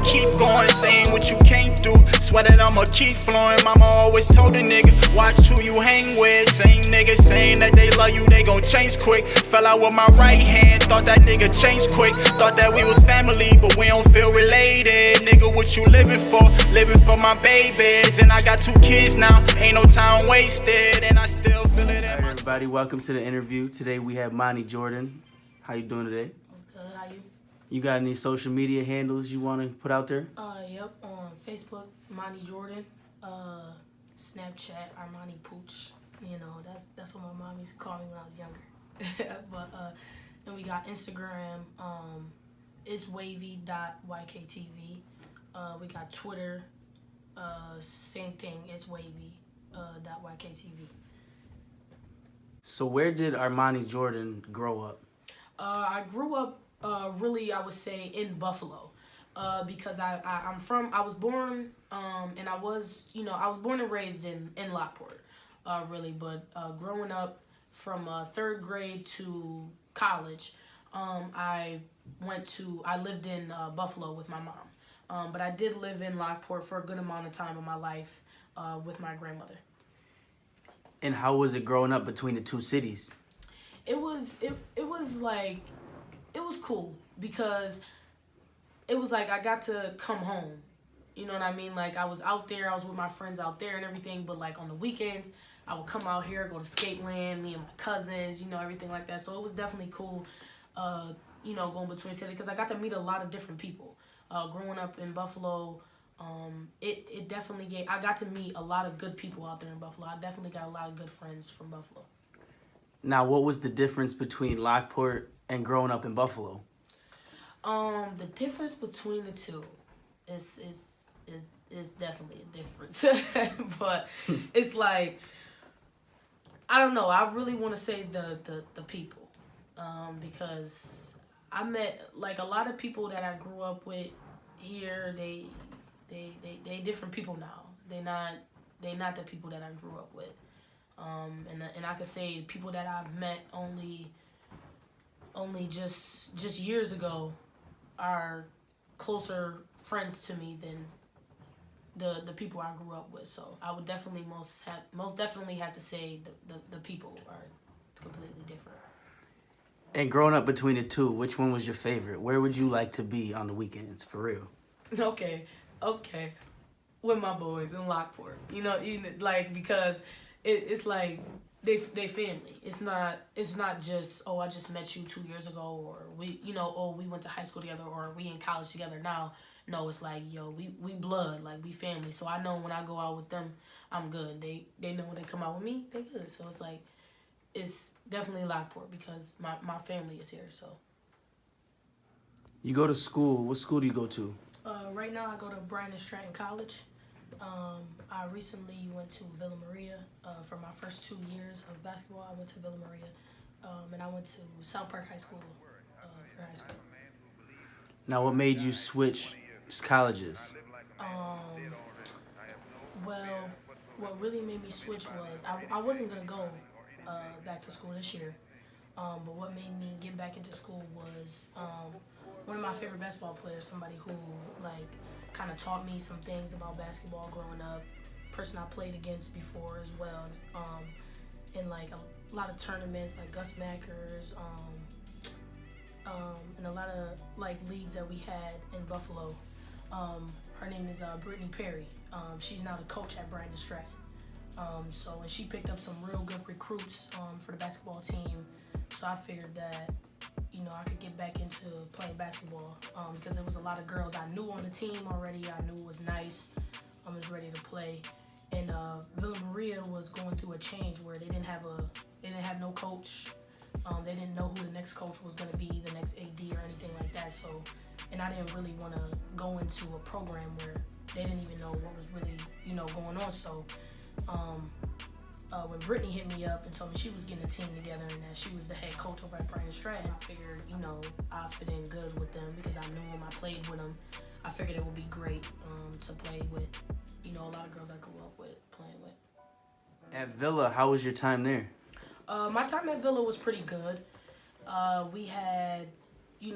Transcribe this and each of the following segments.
keep going, saying what you can't do. Swear that I'ma keep flowing. Mama always told a nigga, watch who you hang with. Same niggas saying that they love you, they gon' change quick. Fell out with my right hand, thought that nigga changed quick. Thought that we was family, but we don't feel related. Nigga, what you living for? Living for my babies. And I got 2 kids now, ain't no time wasted. And I still feel it in my soul. Everybody, welcome to the interview. Today we have Moni Jordan. How you doing today? Good, how you? You got any social media handles you want to put out there? Yep, on Facebook, Moni Jordan. Snapchat, Armani Pooch. You know, that's what my mom used to call me when I was younger. But then we got Instagram. It's wavy.YKTV. We got Twitter. Same thing. It's wavy.YKTV. So where did Armani Jordan grow up? I grew up really, I would say, in Buffalo. Because I was born and I was born and raised in Lockport, really. But growing up from 3rd grade to college, I lived in Buffalo with my mom. But I did live in Lockport for a good amount of time of my life with my grandmother. And how was it growing up between the 2 cities? It was cool because it was like I got to come home. You know what I mean? Like, I was out there, I was with my friends out there and everything, but like on the weekends, I would come out here, go to skate land, me and my cousins, you know, everything like that. So it was definitely cool, going between cities because I got to meet a lot of different people. Growing up in Buffalo, it definitely I got to meet a lot of good people out there in Buffalo. I definitely got a lot of good friends from Buffalo. Now, what was the difference between Lockport and growing up in Buffalo? The difference between the two is definitely a difference. But it's like, I don't know, I really want to say the people. Because I met like a lot of people that I grew up with here, they different people now. They not the people that I grew up with. And I could say people that I've met only just years ago are closer friends to me than the people I grew up with. So I would definitely most definitely have to say the people are completely different. And growing up between the 2, which one was your favorite? Where would you like to be on the weekends, for real? Okay. With my boys in Lockport. You know, because it's like they family. It's not just, oh, I just met you 2 years ago, or we went to high school together, or we in college together now. No, it's like, yo, we blood, like we family. So I know when I go out with them, I'm good. They know when they come out with me, they good. So it's like, it's definitely Lockport because my family is here. So You go to school. What school do you go to? Right now I go to Bryan and Stratton College. I recently went to Villa Maria for my first 2 years of basketball. I went to Villa Maria, and I went to South Park High School for high school. Now, what made you switch colleges? Well, what really made me switch was I wasn't gonna go back to school this year, but what made me get back into school was one of my favorite basketball players, somebody who like kind of taught me some things about basketball growing up, person I played against before as well, in like a lot of tournaments like Gus Mackers, and a lot of like leagues that we had in Buffalo. Her name is Brittany Perry. She's now the coach at Bryan and Stratton. And she picked up some real good recruits for the basketball team. So I figured that, I could get back into playing basketball because there was a lot of girls I knew on the team already. I knew was nice. I was ready to play. And Villa Maria was going through a change where they didn't have no coach. They didn't know who the next coach was going to be, the next AD or anything like that. So, and I didn't really want to go into a program where they didn't even know what was really, going on. So, when Brittany hit me up and told me she was getting a team together and that she was the head coach over at Bryan and Stratton, I figured, I fit in good with them because I knew them, I played with them. I figured it would be great to play with, a lot of girls I grew up with, playing with. At Villa, how was your time there? My time at Villa was pretty good. We had,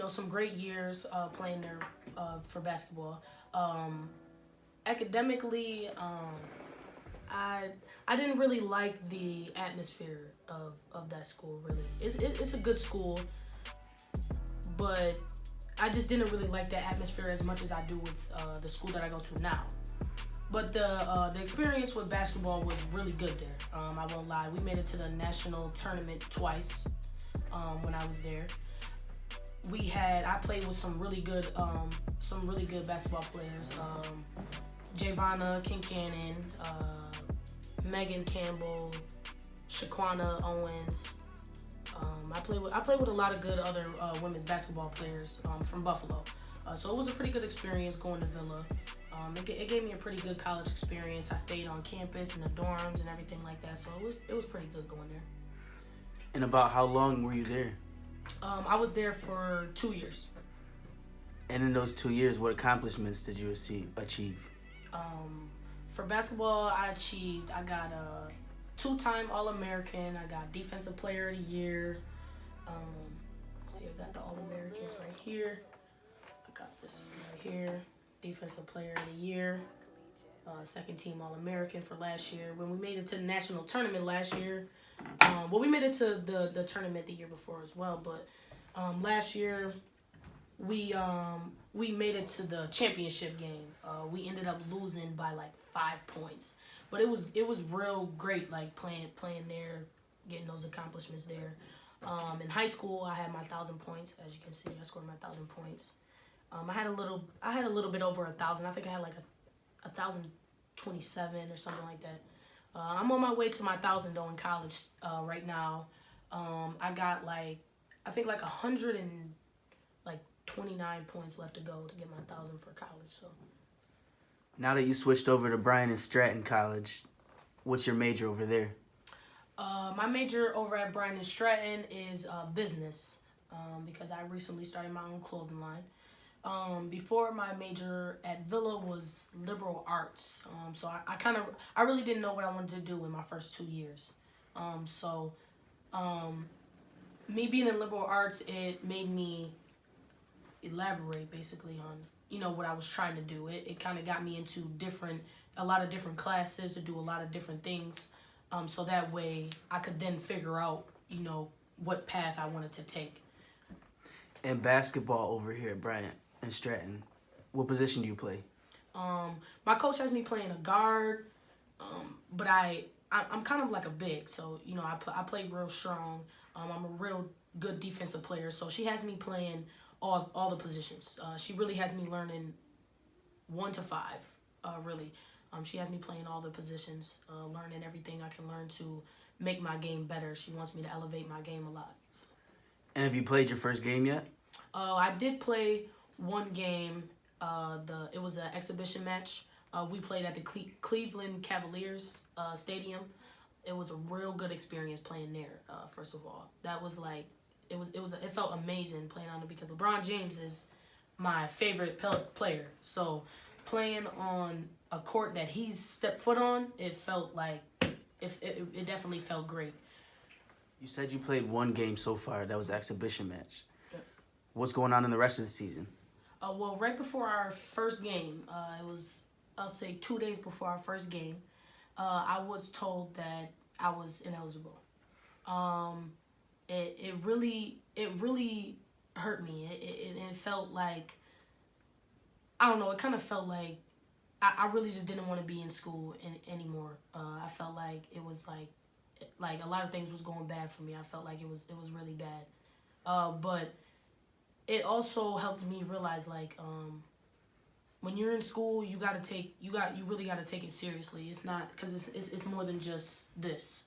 some great years playing there for basketball. Academically, I didn't really like the atmosphere of that school. Really, it's a good school, but I just didn't really like that atmosphere as much as I do with the school that I go to now. But the experience with basketball was really good there. I won't lie. We made it to the national tournament twice when I was there. I played with some really good basketball players. Javonna Kincannon, Megan Campbell, Shaquana Owens. I played with a lot of good other women's basketball players from Buffalo. So it was a pretty good experience going to Villa. It gave me a pretty good college experience. I stayed on campus in the dorms and everything like that. So it was pretty good going there. And about how long were you there? I was there for 2 years. And in those 2 years, what accomplishments did you achieve? For basketball, I got a 2-time All-American. I got Defensive Player of the Year. See, I got the All-Americans right here. I got this right here. Defensive Player of the Year. Second team All-American for last year. When we made it to the national tournament last year, we made it to the tournament the year before as well, but last year we made it to the championship game. We ended up losing by like 5 points, but it was real great, like playing there, getting those accomplishments there. In high school, I had my 1,000 points. As you can see, I scored my 1,000 points. I had a little bit over 1,000. I think I had like 1,027 or something like that. I'm on my way to my 1,000 though in college right now. I got I think 129 points left to go to get my 1,000 for college. So now that you switched over to Bryan and Stratton College, what's your major over there? My major over at Bryan and Stratton is business because I recently started my own clothing line. Before, my major at Villa was liberal arts. So I really didn't know what I wanted to do in my first 2 years. Me being in liberal arts, it made me elaborate basically on, what I was trying to do. It kind of got me into a lot of different classes to do a lot of different things. So that way I could then figure out, what path I wanted to take. And basketball over here at Bryan and Stratton, what position do you play? My coach has me playing a guard, but I'm kind of like a big, so I play real strong. I'm a real good defensive player, so she has me playing all the positions. She really has me learning 1 to 5, really. She has me playing all the positions, learning everything I can learn to make my game better. She wants me to elevate my game a lot. So. And have you played your first game yet? I did play one game. It was an exhibition match. We played at the Cleveland Cavaliers stadium. It was a real good experience playing there. First of all, that was it felt amazing playing on it because LeBron James is my favorite player. So playing on a court that he's stepped foot on, it felt like it definitely felt great. You said you played one game so far. That was an exhibition match. Yep. What's going on in the rest of the season? Well, right before our first game, it was, I'll say 2 days before our first game, I was told that I was ineligible. It really hurt me. It felt like, I don't know, it kind of felt like I really just didn't want to be in school anymore. I felt like it was like a lot of things was going bad for me. I felt like it was really bad. But it also helped me realize when you're in school, you really gotta take it seriously. It's not, because it's more than just this.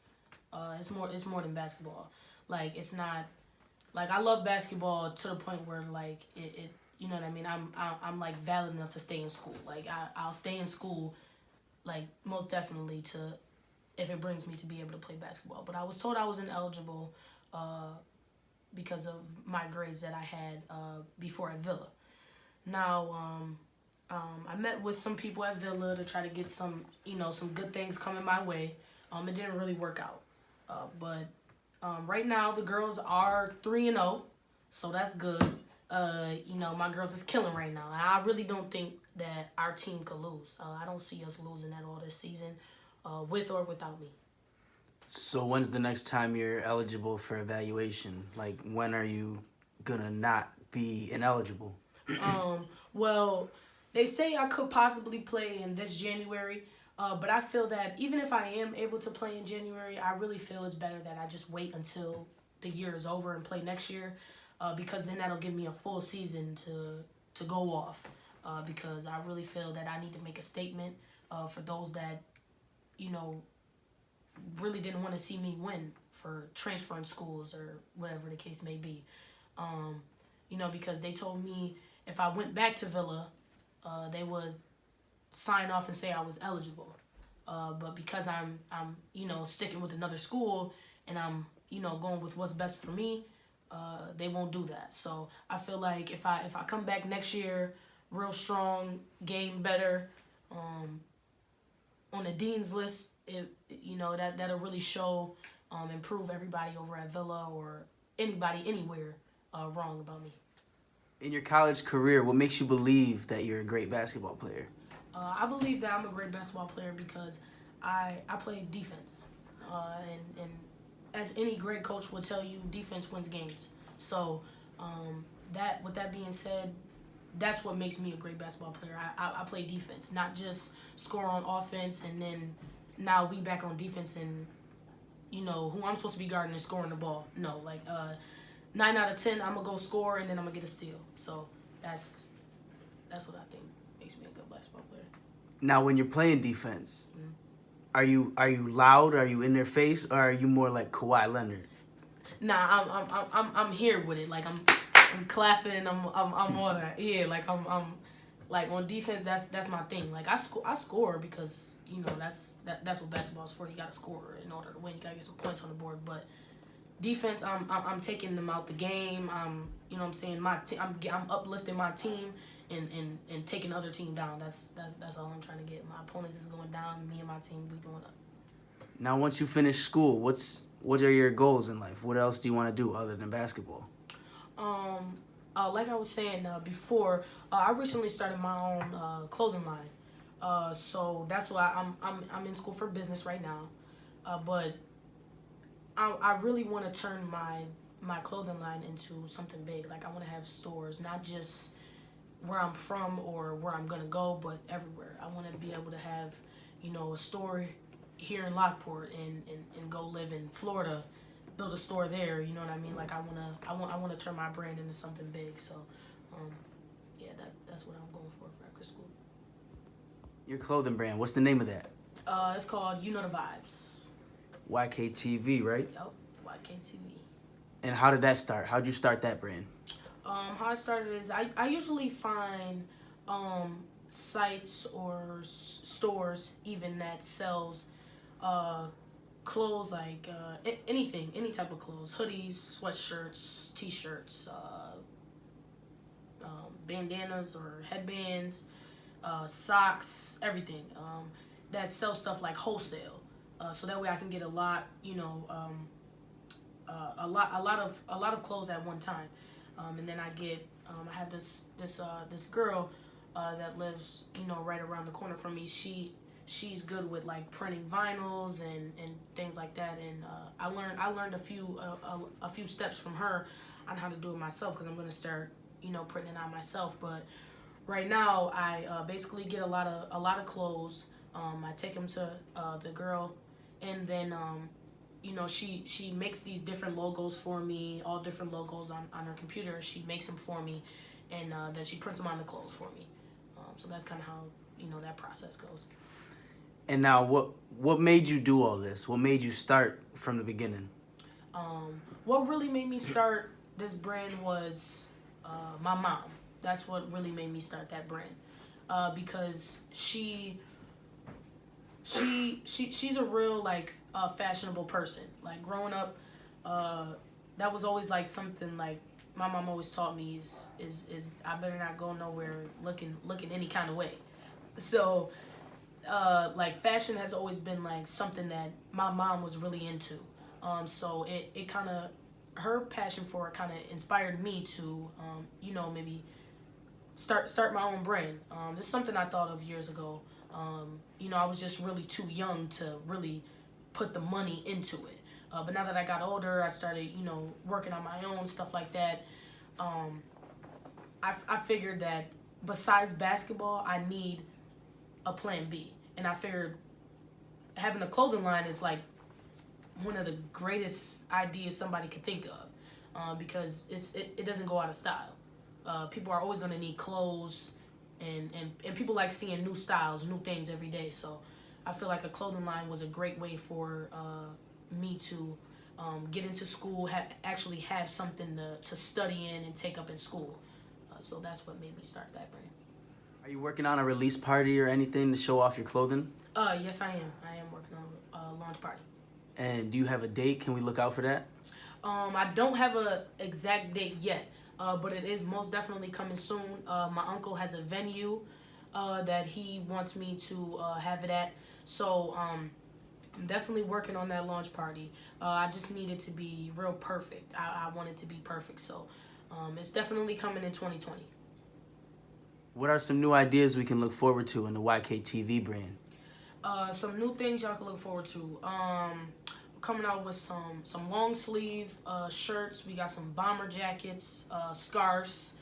It's more than basketball. It's not I love basketball to the point where it you know what I mean. I'm valid enough to stay in school. I'll stay in school most definitely if it brings me to be able to play basketball. But I was told I was ineligible because of my grades that I had before at Villa. Now, I met with some people at Villa to try to get some good things coming my way. It didn't really work out. But right now the girls are 3-0, so that's good. My girls is killing right now. I really don't think that our team could lose. I don't see us losing at all this season, with or without me. So when's the next time you're eligible for evaluation? Like, when are you gonna not be ineligible? Well, they say I could possibly play in this January, but I feel that even if I am able to play in January, I really feel it's better that I just wait until the year is over and play next year, because then that'll give me a full season to go off, because I really feel that I need to make a statement for those that, you know, really didn't want to see me win for transferring schools or whatever the case may be. You know, because they told me if I went back to Villa, they would sign off and say I was eligible. But because I'm you know, sticking with another school and I'm, you know, going with what's best for me, they won't do that. So I feel like if I come back next year real strong, game better, on the dean's list, you know, that'll really show and prove everybody over at Villa or anybody anywhere wrong about me. In your college career, what makes you believe that you're a great basketball player? I believe that I'm a great basketball player because I play defense, and as any great coach will tell you, defense wins games. So with that being said, that's what makes me a great basketball player. I play defense, not just score on offense and then now we back on defense and, you know, who I'm supposed to be guarding is scoring the ball. No, like 9 out of 10, I'm gonna go score and then I'm gonna get a steal. So that's what I think makes me a good basketball player. Now, when you're playing defense, are you loud? Are you in their face, or are you more like Kawhi Leonard? Nah, I'm here with it. Like I'm clapping. I'm on that. Yeah, like I'm like on defense. That's my thing. Like I score because, you know, that's what basketball's for. You gotta score in order to win. You gotta get some points on the board. But defense, I'm taking them out the game. You know what I'm saying, I'm uplifting my team and taking the other team down. That's all I'm trying to get. My opponents is going down. Me and my team, we going up. Now, once you finish school, what are your goals in life? What else do you want to do other than basketball? Like I was saying before, I recently started my own clothing line. So that's why I'm in school for business right now. But I really want to turn my clothing line into something big. Like I want to have stores, not just where I'm from or where I'm gonna go, but everywhere. I want to be able to have, you know, a store here in Lockport and go live in Florida, build a store there. You know what I mean? Like I wanna turn my brand into something big. So, yeah, that's what I'm going for after school. Your clothing brand, what's the name of that? It's called You Know the Vibes. YKTV, right? Yep, YKTV. And how did that start? How'd you start that brand? How I started is I usually find sites or stores even that sells clothes, like anything, any type of clothes, hoodies, sweatshirts, t-shirts, bandanas or headbands, socks, everything, that sell stuff like wholesale, so that way I can get a lot, you know, a lot of clothes at one time, and then I have this girl that lives, you know, right around the corner from me. She's good with like printing vinyls and things like that, and I learned a few steps from her on how to do it myself, because I'm gonna start, you know, printing it out myself. But right now I basically get a lot of clothes. I take them to the girl, and then you know, she makes these different logos for me, all different logos on her computer. She makes them for me, and then she prints them on the clothes for me. So that's kind of how, you know, that process goes. And now, what made you do all this? What made you start from the beginning? What really made me start this brand was my mom. That's what really made me start that brand, because she's a real like fashionable person. Like growing up, that was always like something like my mom always taught me is I better not go nowhere looking any kind of way. So like fashion has always been like something that my mom was really into. So it kind of, her passion for it kind of inspired me to, you know, maybe start my own brand. This is something I thought of years ago. I was just really too young to really put the money into it. But now that I got older, I started, working on my own, stuff like that. I figured that besides basketball, I need a plan B. And I figured having a clothing line is like one of the greatest ideas somebody could think of, because it doesn't go out of style. People are always going to need clothes, and people like seeing new styles, new things every day. So I feel like a clothing line was a great way for me to get into school, actually have something to study in and take up in school. So that's what made me start that brand. Are you working on a release party or anything to show off your clothing? Yes, I am. I am working on a launch party. And do you have a date? Can we look out for that? I don't have a exact date yet, but it is most definitely coming soon. My uncle has a venue that he wants me to have it at. So I'm definitely working on that launch party. I just need it to be real perfect. I want it to be perfect. So it's definitely coming in 2020. What are some new ideas we can look forward to in the YKTV brand? Some new things y'all can look forward to. Coming out with some long sleeve shirts. We got some bomber jackets, scarves,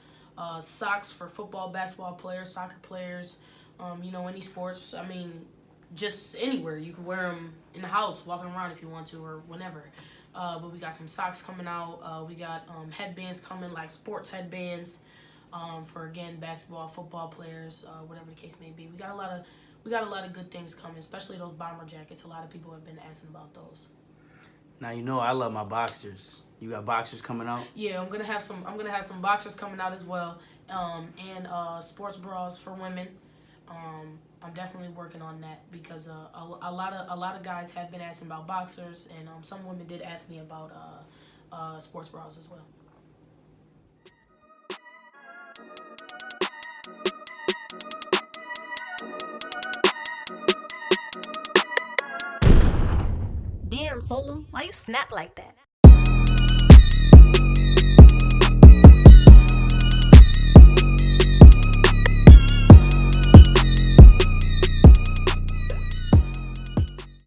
socks for football, basketball players, soccer players, any sports. I mean, just anywhere. You can wear them in the house, walking around if you want to, or whenever. But we got some socks coming out. We got headbands coming, like sports headbands, for, again, basketball, football players, whatever the case may be. We got a lot of good things coming, especially those bomber jackets. A lot of people have been asking about those. Now I love my boxers. You got boxers coming out? Yeah, I'm gonna have some boxers coming out as well, and sports bras for women. I'm definitely working on that because a lot of guys have been asking about boxers, and some women did ask me about sports bras as well. Damn, Solo, why you snap like that?